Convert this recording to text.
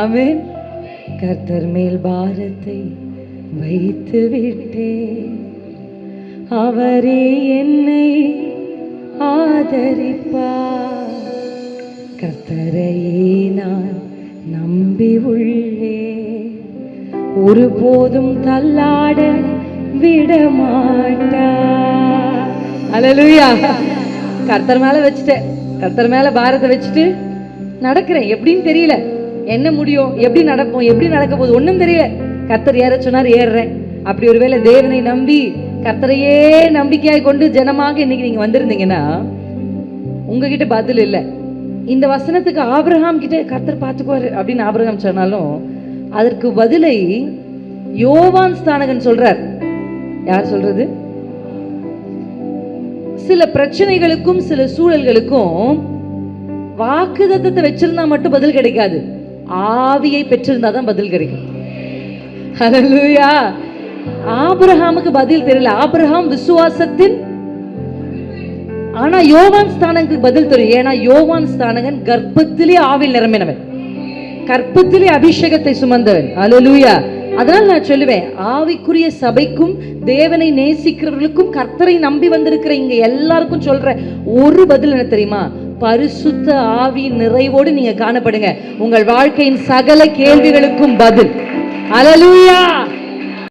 ஆமென். கர்த்தர் மேல் பாரத்தை வைத்து விட்டேன், அவரே என்னை ஆதரிப்பார். கர்த்தரையே நான் நம்பி உள்ளேன், ஒருபோதும் தள்ளாட விட மாட்டார். அல்லேலூயா. கர்த்தர் மேல வச்சுட்டேன், கர்த்தர் மேல பாரத்தை வச்சுட்டு நடக்கிறேன். எப்படின்னு தெரியல, என்ன முடியும், எப்படி நடப்போம், எப்படி நடக்க போகுது ஒன்றும் தெரியல. கர்த்தர் ஏற சொன்னார், ஏறுறேன். அப்படி ஒருவேளை தேவனை நம்பி கர்த்தரையே நம்பிக்கையாய் கொண்டு ஜனமாக இன்னைக்கு நீங்க வந்திருந்தீங்கன்னா உங்ககிட்ட பதில் இல்லை. இந்த வசனத்துக்கு ஆபிரகாம் கிட்ட கர்த்தர் பார்த்துக்குவாரு அப்படின்னு ஆபிரகாம் சொன்னாலும் அதற்கு பதிலை யோவான் ஸ்நானகன் சொல்றார். யார் சொல்றது? சில பிரச்சனைகளுக்கும் சில சூழல்களுக்கும் வாக்குத்தத்தத்தை வச்சிருந்தா மட்டும் பதில் கிடைக்காது, ஆவியை பெற்றிருந்தா தான் பதில் கிடைக்கும். ஹல்லேலூயா. ஆபிரகாமுக்கு பதில் தெரியல, ஆபிரகாம் விசுவாசத்தின். ஆனா யோவான் ஸ்நானகனுக்கு பதில் தெரியும். ஏன்னா யோவான் ஸ்நானகன் கர்ப்பத்திலே ஆவில் நிரம்பினவன், கர்ப்பத்திலே அபிஷேகத்தை சுமந்தவன். ஹல்லேலூயா. அதனால நான் சொல்லுவேன், ஆவிக்குரிய சபைக்கும் தேவனை நேசிக்கிறவர்களுக்கும் கர்த்தரை நம்பி வந்திருக்கிற இங்க எல்லாருக்கும் சொல்ற ஒரு பதில் என்ன தெரியுமா? பரிசுத்த ஆவியின் நிறைவோடு நீங்க காணப்படுங்க, உங்கள் வாழ்க்கையின் சகல கேள்விகளுக்கும் பதில். ஹல்லேலூயா.